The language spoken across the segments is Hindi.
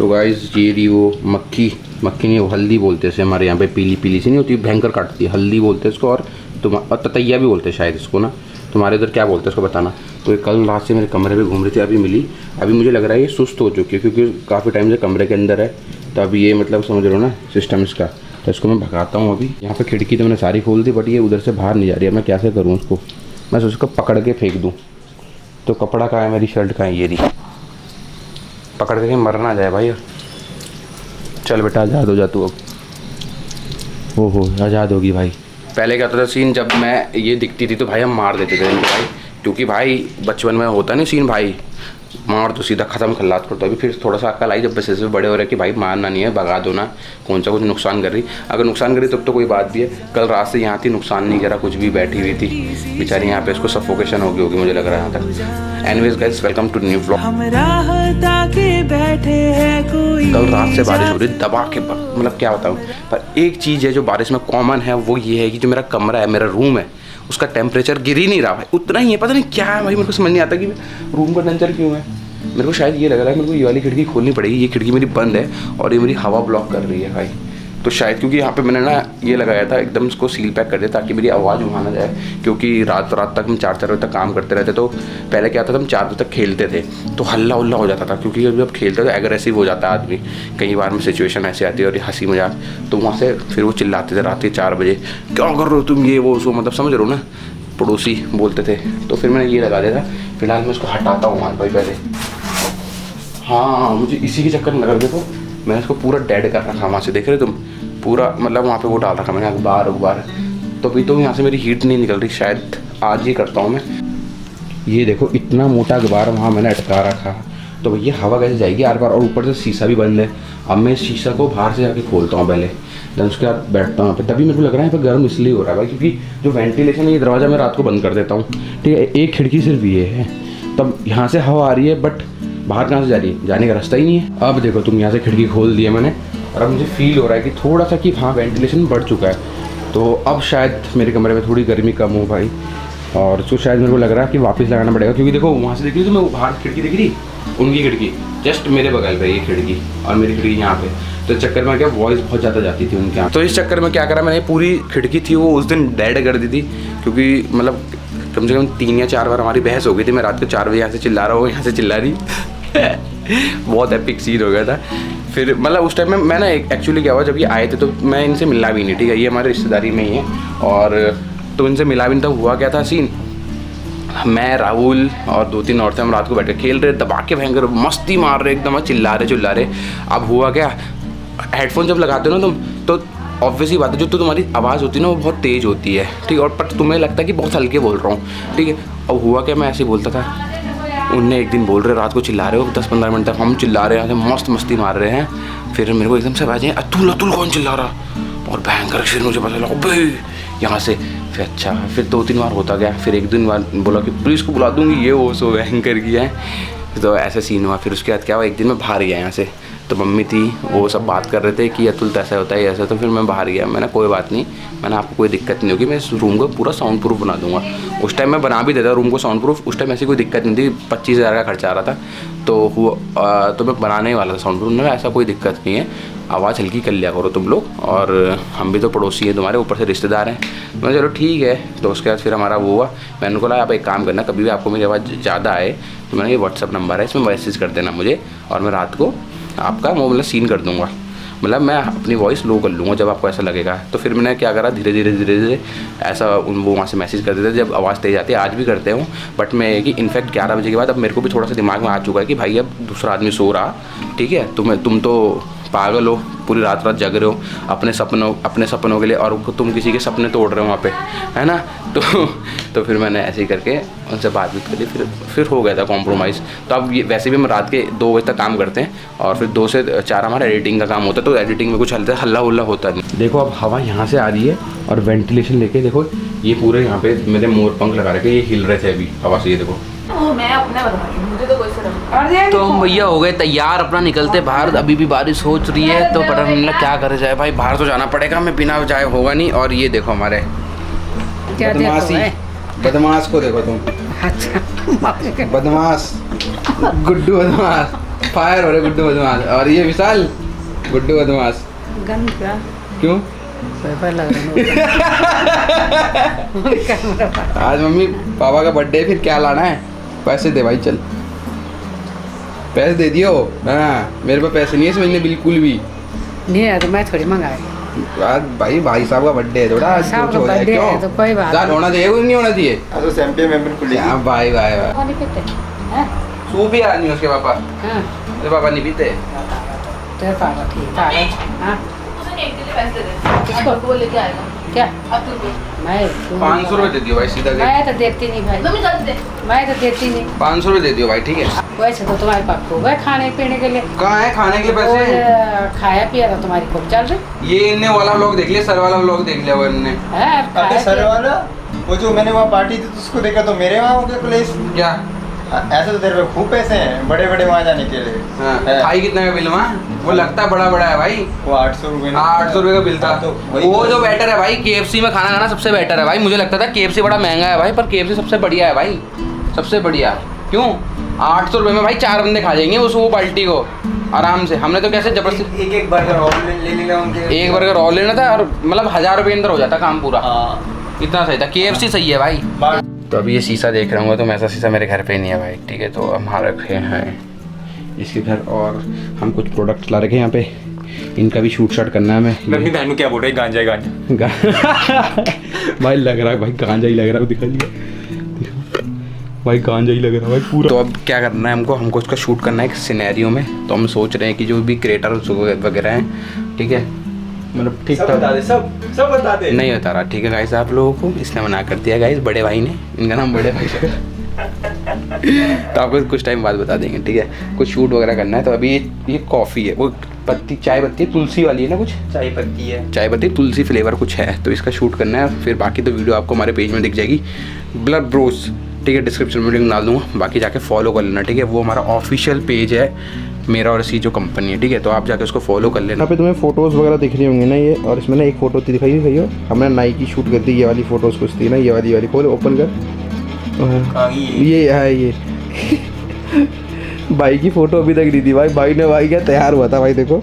सो गाइस ये रही वो मक्खी नहीं, वो हल्दी बोलते हैं इसे हमारे यहाँ पे, पीली पीली सी नहीं होती, भयंकर काटती है, हल्दी बोलते हैं इसको। और ततैया भी बोलते हैं शायद इसको ना, तुम्हारे इधर क्या बोलते हैं इसको बताना। तो ये कल रात से मेरे कमरे में घूम रही थी, अभी मिली। अभी मुझे लग रहा है ये सुस्त हो चुकी है क्योंकि काफ़ी टाइम से कमरे के अंदर है। तो अभी ये मतलब समझ रहे हो ना सिस्टम इसका। तो इसको मैं भगाता हूँ अभी। यहाँ पे खिड़की तो मैंने सारी खोल दी, बट ये उधर से बाहर नहीं जा रही है। मैं कैसे करूँ उसको, मैं उसको पकड़ के फेंक दूँ। तो कपड़ा कहाँ है, मेरी शर्ट कहाँ है, ये रही। पकड़ के मर ना जाए भाई। चल बेटा आज़ाद हो जा तू अब। ओहो आज़ाद होगी भाई। पहले क्या होता था सीन, जब मैं ये दिखती थी तो भाई हम मार देते थे इनको भाई, क्योंकि भाई बचपन में होता नहीं सीन, भाई मार तो सीधा ख़त्म खल्लात करता। अभी फिर थोड़ा सा अक्ल आई जब बच्चे से बड़े हो रहे कि भाई मारना नहीं है, भगा दो ना, कौन सा कुछ नुकसान कर रही। अगर नुकसान करी तब तो कोई बात भी है। कल रात से यहाँ थी, नुकसान नहीं करा कुछ भी, बैठी हुई थी बेचारी यहाँ पे, इसको सफोकेशन हो गई होगी मुझे लग रहा है यहाँ तक। Anyways guys welcome to new vlog. कल रात से बारिश हो रही दबा के, मतलब क्या बताऊँ। पर एक चीज़ है जो बारिश में कॉमन है, वो ये है कि जो मेरा कमरा है, मेरा रूम है, उसका टेम्परेचर गिर ही नहीं रहा भाई, उतना ही है। पता नहीं क्या है भाई, मेरे को समझ नहीं आता कि रूम का टेम्परेचर क्यों है। मेरे को शायद ये लग रहा है मेरे को ये वाली खिड़की खोलनी पड़ेगी। ये खिड़की मेरी बंद है और ये मेरी हवा ब्लॉक कर रही है भाई। तो शायद क्योंकि यहाँ पे मैंने ना ये लगाया था, एकदम इसको सील पैक कर दिया ताकि मेरी आवाज़ वहाँ ना जाए। क्योंकि रात तक हम 4 बजे तक काम करते रहते। तो पहले क्या होता था, हम 4 बजे तक खेलते थे तो हल्ला उल्ला हो जाता था, क्योंकि जब खेलते तो एग्रेसिव हो जाता है आदमी। कई बार में सिचुएशन ऐसी आती है और हंसी मजाक, तो वहाँ से फिर वो चिल्लाते थे रात के 4 बजे, क्या कर रहे हो तुम, ये वो सो, मतलब समझ रहे हो ना, पड़ोसी बोलते थे। तो फिर मैंने ये लगा दिया था। फिलहाल मैं इसको हटाता हूँ मान भाई पहले। हाँ मुझे इसी के चक्कर में लगा, देखो मैंने इसको पूरा डेड कर रखा, वहाँ से देख रहे तुम, पूरा मतलब वहाँ पे वो डाल रखा मैंने अखबार। तो अभी तो यहाँ से मेरी हीट नहीं निकल रही, शायद आज ही करता हूँ मैं। ये देखो इतना मोटा अखबार वहाँ मैंने अटका रखा, तो भैया हवा कैसे जाएगी आर पार, और ऊपर से शीशा भी बंद है। अब मैं इस शीशा को बाहर से जाके खोलता हूँ पहले, देन उसके बाद बैठता हूँ। तभी मेरे को लग रहा है यहाँ पर गर्म इसलिए हो रहा है भाई, क्योंकि जो वेंटिलेशन है ये दरवाज़ा मैं रात को बंद कर देता हूँ, ठीक है। एक खिड़की सिर्फ ये है, तब यहाँ से हवा आ रही है, बट बाहर कहाँ से जा रही है, जाने का रास्ता ही नहीं है। अब देखो तुम, यहाँ से खिड़की खोल दी है मैंने, और अब मुझे फील हो रहा है कि थोड़ा सा कि हाँ वेंटिलेशन बढ़ चुका है। तो अब शायद मेरे कमरे में थोड़ी गर्मी कम हो भाई, और तो शायद मेरे को लग रहा है कि वापस लगाना पड़ेगा। क्योंकि देखो वहाँ से देख रही तो मैं बाहर खिड़की दिख रही, उनकी खिड़की जस्ट मेरे बगल पे ये खिड़की, और मेरी खिड़की यहाँ पे। तो इस चक्कर में क्या वॉइस बहुत ज़्यादा जाती थी उनके यहाँ। तो इस चक्कर में क्या करा मैंने, पूरी खिड़की थी वो उस दिन डेड कर दी थी, क्योंकि मतलब कम से कम 3 या 4 बार हमारी बहस हो गई थी। मैं रात को 4 बजे यहाँ से चिल्ला रहा हूँ, यहाँ से चिल्ला रही बहुत एपिक सीन हो गया था। फिर मतलब उस टाइम में मैं ना एक्चुअली क्या हुआ, जब ये आए थे तो मैं इनसे मिला भी नहीं, ठीक है, ये हमारे रिश्तेदारी में ही है। और तो इनसे मिला भी नहीं, तब हुआ क्या था सीन, मैं राहुल और 2-3 औरतें हम रात को बैठ के खेल रहे, दबा के भयंकर मस्ती मार रहे, एकदम चिल्ला रहे। अब हुआ क्या, हेडफोन जब लगाते हो ना तुम, तो ऑब्वियसली बात है जो तो तुम्हारी आवाज़ होती है ना वो बहुत तेज़ होती है, ठीक है, और पर तुम्हें लगता है कि बहुत हल्के बोल रहा हूँ, ठीक है। अब हुआ क्या, मैं ऐसे ही बोलता था, उनने एक दिन बोल रहे रात को चिल्ला रहे हो 10-15 मिनट तक, हम चिल्ला रहे हैं, यहाँ से मस्त मस्ती मार रहे हैं। फिर मेरे को एकदम से आवाज़ आई, अतुल कौन चिल्ला रहा, और भयंकर फिर मुझे पता लगा भाई यहाँ से। फिर अच्छा, फिर 2-3 बार होता गया। फिर एक दिन बार बोला कि पुलिस को बुला दूँगी, ये वो सो भयंकर किया है। तो ऐसा सीन हुआ। फिर उसके बाद क्या हुआ, एक दिन मैं बाहर गया यहाँ से, तो मम्मी थी, वो सब बात कर रहे थे कि अतुल तो ऐसा होता है ऐसा। तो फिर मैं बाहर गया, मैंने कोई बात नहीं, मैंने आपको कोई दिक्कत नहीं होगी, मैं इस रूम को पूरा साउंड प्रूफ बना दूंगा। उस टाइम मैं बना भी देता रूम को साउंड प्रूफ, उस टाइम ऐसी कोई दिक्कत नहीं थी, 25,000 का खर्चा आ रहा था। तो मैं बनाने ही वाला था साउंड प्रूफ, ऐसा कोई दिक्कत नहीं है, आवाज़ हल्की कर लिया करो तुम लोग, और हम भी तो पड़ोसी हैं तुम्हारे, ऊपर से रिश्तेदार हैं। मैं चलो ठीक है। तो उसके बाद फिर हमारा वो हुआ, मैंने को लगा आप एक काम करना, कभी भी आपको मेरी आवाज़ ज़्यादा आए तो मैंने ये व्हाट्सअप नंबर है, इसमें मैसेज कर देना मुझे, और मैं रात को आपका वो मतलब सीन कर दूँगा, मतलब मैं अपनी वॉइस लो कर लूँगा जब आपको ऐसा लगेगा। तो फिर मैंने क्या करा, धीरे धीरे ऐसा वो वहाँ से मैसेज कर देते जब आवाज़ तेज़ आती है, आज भी करते हूँ। बट मैं कि इनफैक्ट 11 बजे के बाद अब मेरे को भी थोड़ा सा दिमाग में आ चुका है कि भाई अब दूसरा आदमी सो रहा, ठीक है, तुम तो पागल हो, पूरी रात जग रहे हो अपने सपनों के लिए, और तुम किसी के सपने तोड़ रहे हो वहाँ पे, है ना। तो फिर मैंने ऐसे ही करके उनसे बातचीत करी, फिर हो गया था कॉम्प्रोमाइज़। तो अब ये वैसे भी हम रात के 2 बजे तक काम करते हैं, और फिर 2 से 4 हमारा एडिटिंग का काम होता है। तो एडिटिंग में कुछ हल्ला उल्ला होता नहीं। देखो अब हवा यहाँ से आ रही है, और वेंटिलेशन लेके देखो ये पूरे यहाँ पे मेरे मोर पंख लगा रखे, ये हिल रहे थे अभी हवा से, ये देखो। मैं अपने बता, मुझे तो कोई फर्क। तो हम भैया हो गए तैयार अपना निकलते बाहर, अभी भी बारिश हो रही है, तो पता नहीं क्या करे जाए भाई, बाहर तो जाना पड़ेगा, मैं बिना जाए होगा नहीं। और ये देखो हमारे बदमाश को देखो तुम, अच्छा बदमाश गुड्डू बदमाश, फायर हो रहे गुड्डू बदमाश। और ये विशाल गुड्डू बदमाश। गन का क्यों? पेपर लग रहा है। आज मम्मी पापा का बर्थडे, फिर क्या लाना है? पैसे दे भाई, चल पैसे दे दियो। हाँ मेरे पास पैसे नहीं है समझने बिल्कुल भी। नहीं है तो मैं थोड़ी मंगाई। आज भाई साहब का बर्थडे है, थोड़ा आज साहब कुछ का हो जाए birthday है क्यों? तो कोई बात जान होना चाहिए कुछ नहीं होना चाहिए। तो सैंपल मेंबर खुलेगी। हाँ भाई पानी पीते हैं? सूप ही आदमी उसके पापा। हाँ मेरे पापा नहीं पीते। तेरे पापा ठीक है। हाँ उसे केक के लिए पैसे दे दे। किसको? वो लेके आएगा क्या? अतुल को। मैं 500 रुपये दे दियो भाई, सीधा दे। मैं तो देती नहीं भाई, मम्मी जल्दी दे। मैं तो देती नहीं। 500 रुपये दे दियो भाई, ठीक है। वैसे तो तुम्हारे पास खूब है खाने पीने के लिए। कहाँ है खाने के लिए वो पैसे? खाया पिया तो तुम्हारी खूब चल रही ये इनने वाला व्लॉग देख लिया, सर वाला व्लॉग देख लिया वो इनने। है। अबे खाया सर पिया- वाला, वो जो मैंने वहाँ पार्टी दी तो उसको देखा तो मेरे वहाँ हो गया प्लेस। क्या? ऐसे तो तेरे पे खूब पैसे हैं बड़े बड़े वहाँ जाने के लिए। हाँ है। भाई कितने का बिल वहाँ? वो लगता है बड़ा बड़ा है भाई। वो 800 रुपये। 800 रुपये का बिल था। तो वही वो तो- जो बेटर है भाई, KFC में खाना खाना सबसे बेटर है भाई। मुझे लगता था KFC बड़ा महंगा है भाई, पर KFC सबसे बढ़िया है भाई, सबसे बढ़िया। क्यों? 800 रुपये में भाई 4 बंदे खा जाएंगे उस वो बाल्टी को आराम से। हमने तो कैसे जबरदस्ती एक बर्गर और ले लेना उनके। एक बर्गर और लेना था और मतलब 1000 रुपये अंदर हो जाता काम पूरा। हाँ इतना सही था। KFC सही है भाई। बात- तो अभी ये शीशा देख रहा हूँ, तो ऐसा शीशा मेरे घर पे नहीं है भाई, ठीक है। तो हम यहाँ रखे हैं इसके घर, और हम कुछ प्रोडक्ट्स ला रखे हैं यहाँ पे, इनका भी शूट शॉट करना है मैं अपनी हमें। बहन को क्या बोल रही गांजा है गांजा। भाई लग रहा है भाई, गांजा ही लग रहा है, दिखा दिया भाई, गांजा ही लग रहा है भाई पूरा। तो अब क्या करना है हमको इसका शूट करना है एक सिनेरियो में। तो हम सोच रहे हैं कि जो भी क्रिएटर्स वगैरह हैं, ठीक है, मतलब ठीक सब बता दे, सब बता दे। नहीं बता रहा, ठीक है गाइस। आप लोगों को इसने मना कर दिया गाइस, बड़े भाई ने, इनका नाम बड़े भाई तो आपको कुछ टाइम बाद बता देंगे, ठीक है। कुछ शूट वगैरह करना है। तो अभी ये कॉफ़ी है, वो पत्ती चाय पत्ती है, तुलसी वाली है ना, कुछ चाय पत्ती है, चाय पत्ती तुलसी फ्लेवर कुछ है, तो इसका शूट करना है। फिर बाकी तो वीडियो आपको हमारे पेज में दिख जाएगी, ब्लड ब्रोस, ठीक है। डिस्क्रिप्शन में लिंक डाल दूँगा, बाकी जाके फॉलो कर लेना, ठीक है। वो हमारा ऑफिशियल पेज है, मेरा और इसी जो कंपनी है, ठीक है। तो आप जाके उसको फॉलो कर लेना। यहाँ पे तुम्हें फोटोज़ वगैरह दिख रही होंगी ना ये, और इसमें ना एक फ़ोटो दिखाई हो, हमने नाई की शूट कर दी। ये वाली फ़ोटोज़ कुछ थी ना, ये वाली खोल ओपन कर। हाँ, ये है ये भाई की फ़ोटो अभी तक नहीं दी भाई। भाई क्या तैयार हुआ था भाई, देखो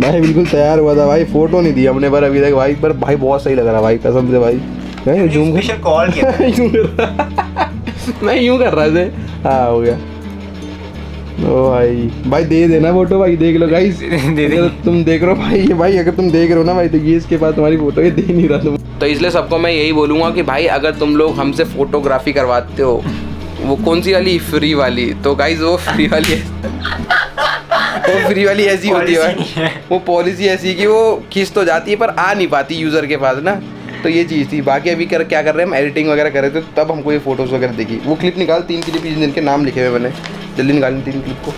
भाई बिल्कुल तैयार हुआ था भाई, फ़ोटो नहीं दी हमने पर अभी तक भाई। पर भाई बहुत सही लग रहा भाई, कसम से भाई। जूम स्पेशल कॉल किया था। मैं यूँ कर रहा था। हाँ हो गया। ओ भाई दे देना फोटो भाई, देख लो गाइस। अगर तुम देख रहे हो भाई, ये भाई अगर तुम देख रहे हो ना भाई, तो ये इसके पास तुम्हारी फोटो ये दे नहीं रहा तुम। तो इसलिए सबको मैं यही बोलूँगा कि भाई अगर तुम लोग हमसे फोटोग्राफी करवाते हो, वो कौन सी वाली, फ्री वाली, तो गाइज वो फ्री वाली है वो फ्री वाली ऐसी होती है भाई, वो पॉलिसी ऐसी है कि वो खींच तो जाती है पर आ नहीं पाती यूज़र के पास ना। तो ये चीज़ थी। बाकी अभी क्या कर रहे हैं हम, एडिटिंग वगैरह कर रहे थे, तब हमको ये फोटोज़ वगैरह दिखी। वो क्लिप निकाल, 3 क्लिप जिनके नाम लिखे हुए मैंने, जल्दी निकाल 3 क्लिप को।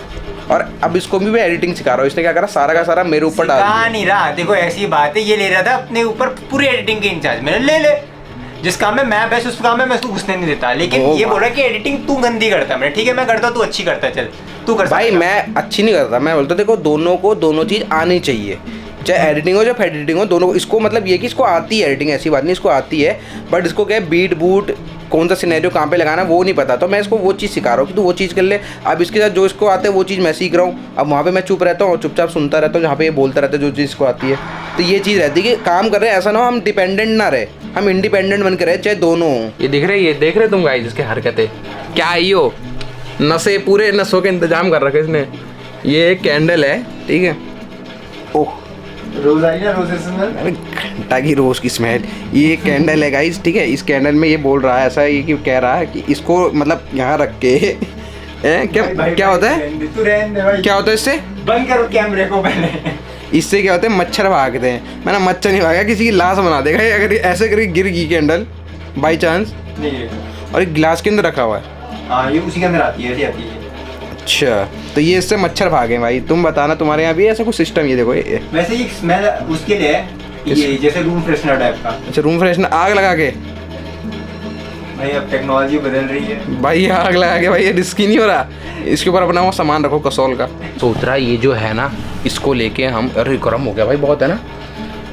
और अब इसको भी मैं एडिटिंग सिखा रहा हूँ। इसने क्या करा, सारा का सारा मेरे ऊपर डाल दिया। नहीं रहा, देखो ऐसी बात है, ये ले रहा था अपने ऊपर पूरी एडिटिंग के इंचार्ज। मैंने ले जिस काम में मैं बेस्ट, उस काम में मैं उसको घुसने नहीं देता। लेकिन ओ ये भाई। बोला कि एडिटिंग तू गंदी करता है। मैंने ठीक है मैं करता हूँ, तू अच्छी करता है, चल तू कर भाई सकता है। मैं अच्छी नहीं करता, मैं बोलता देखो दोनों को दोनों चीज़ आनी चाहिए, चाहे एडिटिंग हो चाहे एडिटिंग हो, दोनों को। इसको मतलब ये कि इसको आती है एडिटिंग, ऐसी बात नहीं, इसको आती है, बट इसको क्या है, बीट बूट कौन सा सिनेरियो कहाँ पे लगाना वो नहीं पता। तो मैं इसको वो चीज़ सिखा रहा हूँ कि तू वो चीज़ कर ले। अब इसके साथ जो इसको आते है वो चीज़ मैं सीख रहा हूँ। अब वहाँ पे मैं चुप रहता हूँ और चुपचाप सुनता रहता हूँ, जहाँ पे ये बोलता रहता है जो चीज़ इसको आती है। तो ये चीज़ रहती है कि काम कर रहे हैं, ऐसा ना हो हम डिपेंडेंट ना रहे, हम इंडिपेंडेंट बन के रहे, चाहे दोनों हों। ये दिख रहे, ये देख रहे तुम गाइस, इसके हरकतें क्या आई हो, नशे पूरे नसों के इंतजाम कर रखे इसने। ये एक कैंडल है, ठीक है। ओह रोज आई ना, रोज स्मेल, अरे घंटा की रोज़ की स्मेल। ये कैंडल है गाइस, ठीक है। इस कैंडल में ये बोल रहा है ऐसा, ये कि कह रहा है कि इसको मतलब यहाँ रख के क्या होता है, तू रहने दे भाई, क्या होता है इससे, बंद करो कैमरे को पहले। इससे क्या होता है, मच्छर भागते हैं। मैंने मच्छर नहीं भागा, किसी की लाश बना देगा ये अगर ऐसे करके गिर गई कैंडल बाई चांस। नहीं, और एक गिलास के अंदर रखा हुआ है। हाँ ये उसी के अंदर आती है, ऐसी आती है। अच्छा, तो ये इससे मच्छर भागे भाई। तुम बताना तुम्हारे यहाँ भी ऐसा कुछ सिस्टम, ये देखो ये। वैसे ये स्मेल उसके लिए है, ये जैसे रूम फ्रेशनर टाइप का। अच्छा, रूम फ्रेशनर आग लगा के भाई अब टेक्नोलॉजी बदल रही है भाई, आग लगा के भाई, ये रिस्की नहीं हो रहा। इसके ऊपर अपना वो सामान रखो कसौल का। सोच रहा ये जो है ना, इसको लेके हम, अरे गर्म हो गया भाई बहुत है ना,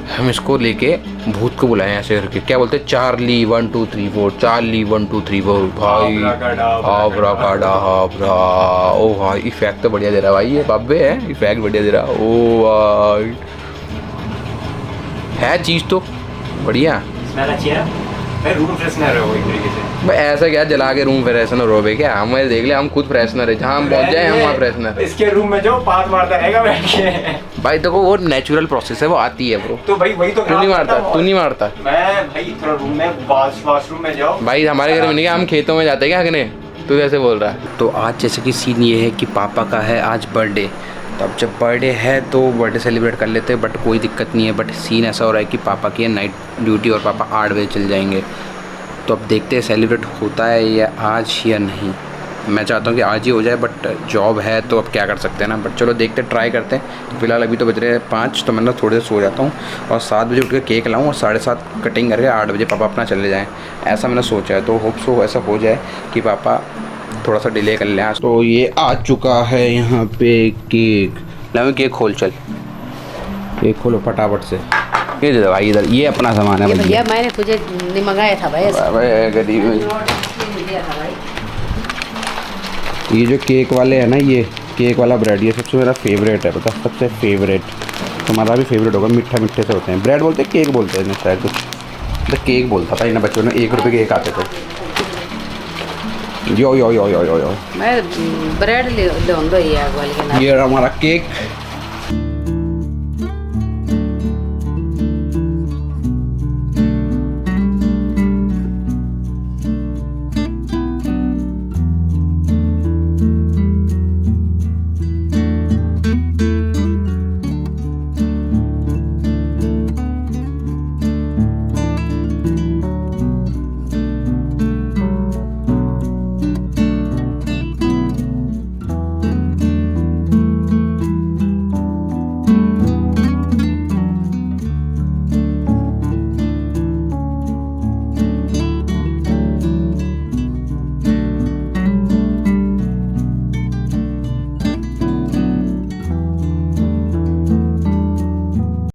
हम इसको लेके भूत को बुलाए ऐसे करके, क्या बोलते हैं, चार्ली 1 2 3 4, चार्ली 1 2 3 4 भाई। हावरा काडा हावरा। ओ भाई इफेक्ट तो बढ़िया दे रहा भाई, ये बाबे है इफेक्ट बढ़िया दे रहा। ओ भाई है चीज़ तो बढ़िया। स्मेल अच्छी है ना भाई, रूम फ्रेशनर है वो एक तरीके से। भाई ऐसा क्या जला के रूम फ्रेशनर हो गए क्या? हमें देख ले, हम खुद फ्रेशनर है, जहाँ हम पहुँच जाए हम वहाँ फ्रेशनर। इसके रूम में जो पात मारता रहेगा बैठ के। भाई देखो वो नेचुरल प्रोसेस है, वो आती है ब्रो। तो भाई वही तो तू नहीं मारता, तू नहीं मारता मैं भाई थोड़ा रूम में वॉशरूम में जाओ भाई, हमारे घर में नहीं है, हम खेतों में जाते हैं क्या हगने? तू ऐसे बोल रहा है। तो आज जैसे कि सीन ये है कि पापा का है आज बर्थडे, तो अब जब बर्थडे है तो बर्थडे सेलिब्रेट कर लेते हैं, बट कोई दिक्कत नहीं है। बट सीन ऐसा हो रहा है कि पापा की है नाइट ड्यूटी और पापा 8 बजे चल जाएंगे, तो अब देखते हैं सेलिब्रेट होता है या आज या नहीं। मैं चाहता हूँ कि आज ही हो जाए, बट जॉब है तो अब क्या कर सकते हैं ना। बट चलो देखते हैं, ट्राई करते हैं। फिलहाल अभी तो बज रहे हैं 5, तो मैं ना थोड़े से सो जाता हूँ और 7 बजे उठ के केक लाऊँ और 7:30 कटिंग करके 8 बजे पापा अपना चले जाएँ, ऐसा मैंने सोचा है। तो होप सो ऐसा हो जाए कि पापा थोड़ा सा डिले कर लें आज। तो ये आ चुका है यहाँ पे केक। लाओ केक खोल, चल केक खोलो फटाफट से। ये दे दो भाई इधर, ये अपना सामान है ये भैया। भैया मैंने तुझे नहीं मंगाया था भाई ऐसा। भाई गरीब है। दिया था भाई। ये जो केक वाले हैं ना, ये केक वाला ब्रेड, ये सबसे मेरा फेवरेट है, पता सबसे फेवरेट। तुम्हारा भी फेवरेट होगा, मीठा मीठे से होते हैं। ब्रेड बोलते हैं, केक बोलते हैं ना शायद कुछ, तो केक बोलता था इन बच्चों ने, 1 रुपये के एक आते थे। यो यो यो यो यो यो मैं ब्रेड ले लूँगा ये वाले के नाम। ये हमारा केक